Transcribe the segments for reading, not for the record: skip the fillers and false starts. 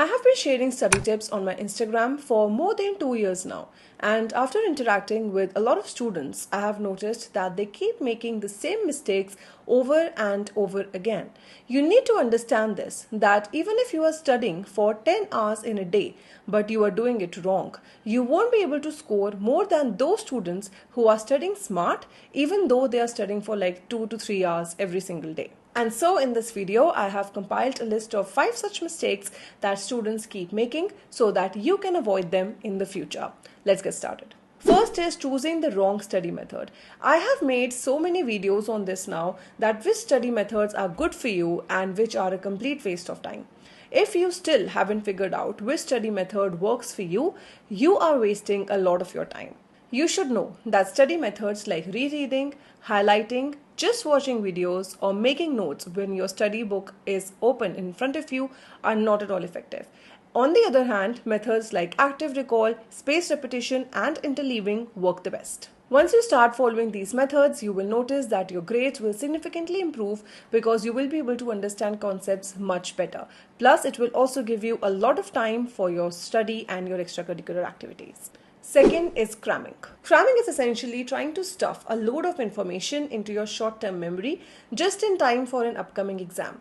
I have been sharing study tips on my Instagram for more than 2 years now, and after interacting with a lot of students, I have noticed that they keep making the same mistakes over and over again. You need to understand this, that even if you are studying for 10 hours in a day, but you are doing it wrong, you won't be able to score more than those students who are studying smart, even though they are studying for like 2 to 3 hours every single day. And so in this video, I have compiled a list of 5 such mistakes that students keep making so that you can avoid them in the future. Let's get started. First is choosing the wrong study method. I have made so many videos on this now that which study methods are good for you and which are a complete waste of time. If you still haven't figured out which study method works for you, you are wasting a lot of your time. You should know that study methods like rereading, highlighting, just watching videos, or making notes when your study book is open in front of you are not at all effective. On the other hand, methods like active recall, spaced repetition, and interleaving work the best. Once you start following these methods, you will notice that your grades will significantly improve because you will be able to understand concepts much better. Plus, it will also give you a lot of time for your study and your extracurricular activities. Second is cramming. Cramming is essentially trying to stuff a load of information into your short-term memory just in time for an upcoming exam.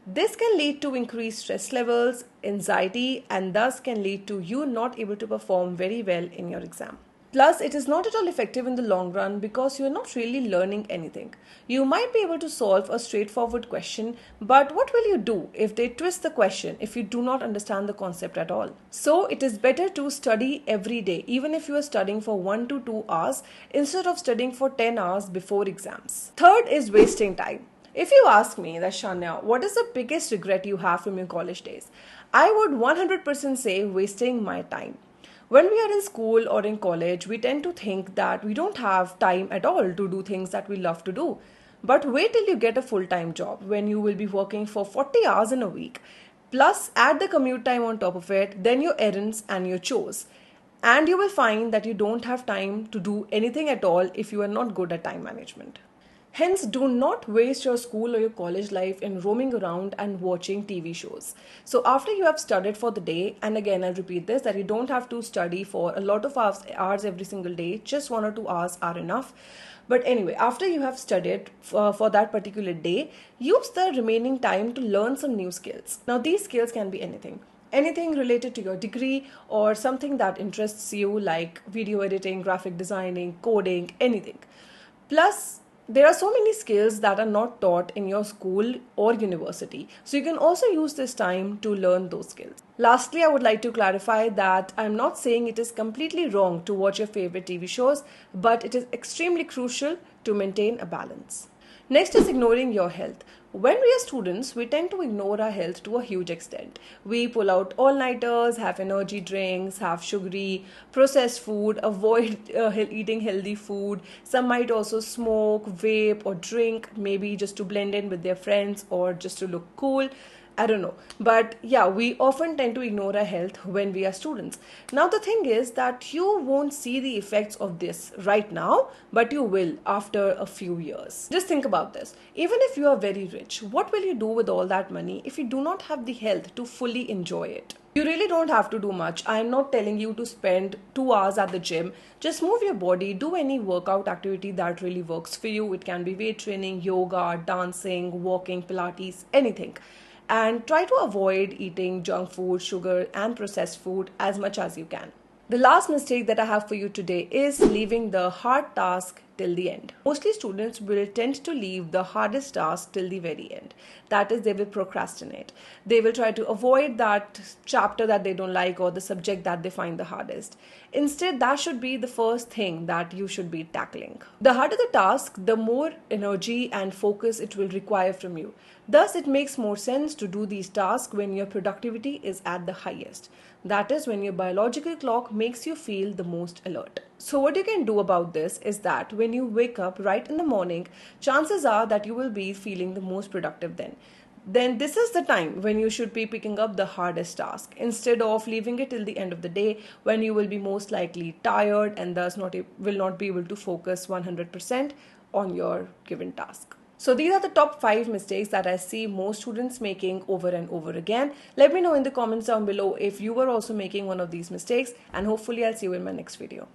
This can lead to increased stress levels, anxiety, and thus can lead to you not able to perform very well in your exam. Plus, it is not at all effective in the long run because you are not really learning anything. You might be able to solve a straightforward question, but what will you do if they twist the question if you do not understand the concept at all? So, it is better to study every day, even if you are studying for 1 to 2 hours instead of studying for 10 hours before exams. Third is wasting time. If you ask me, that Shania, what is the biggest regret you have from your college days? I would 100% say wasting my time. When we are in school or in college, we tend to think that we don't have time at all to do things that we love to do. But wait till you get a full-time job when you will be working for 40 hours in a week. Plus, add the commute time on top of it, then your errands and your chores. And you will find that you don't have time to do anything at all if you are not good at time management. Hence, do not waste your school or your college life in roaming around and watching TV shows. So after you have studied for the day, and again I'll repeat this, that you don't have to study for a lot of hours every single day, just 1 or 2 hours are enough. But anyway, after you have studied for that particular day, use the remaining time to learn some new skills. Now these skills can be anything. Anything related to your degree or something that interests you like video editing, graphic designing, coding, anything. Plus, there are so many skills that are not taught in your school or university. So you can also use this time to learn those skills. Lastly, I would like to clarify that I'm not saying it is completely wrong to watch your favorite TV shows, but it is extremely crucial to maintain a balance. Next is ignoring your health. When we are students, we tend to ignore our health to a huge extent. We pull out all-nighters, have energy drinks, have sugary, processed food, avoid eating healthy food. Some might also smoke, vape, or drink, maybe just to blend in with their friends or just to look cool. I don't know. But yeah, we often tend to ignore our health when we are students. Now, the thing is that you won't see the effects of this right now, but you will after a few years. Just think about this. Even if you are very rich, what will you do with all that money if you do not have the health to fully enjoy it? You really don't have to do much. I'm not telling you to spend 2 hours at the gym. Just move your body, do any workout activity that really works for you. It can be weight training, yoga, dancing, walking, Pilates, anything. And try to avoid eating junk food, sugar, and processed food as much as you can. The last mistake that I have for you today is leaving the hard task till the end. Mostly students will tend to leave the hardest task till the very end. That is, they will procrastinate. They will try to avoid that chapter that they don't like or the subject that they find the hardest. Instead, that should be the first thing that you should be tackling. The harder the task, the more energy and focus it will require from you. Thus, it makes more sense to do these tasks when your productivity is at the highest. That is when your biological clock makes you feel the most alert. So what you can do about this is that when you wake up right in the morning, chances are that you will be feeling the most productive then. Then this is the time when you should be picking up the hardest task instead of leaving it till the end of the day when you will be most likely tired and thus will not be able to focus 100% on your given task. So these are the top 5 mistakes that I see most students making over and over again. Let me know in the comments down below if you were also making one of these mistakes, and hopefully I'll see you in my next video.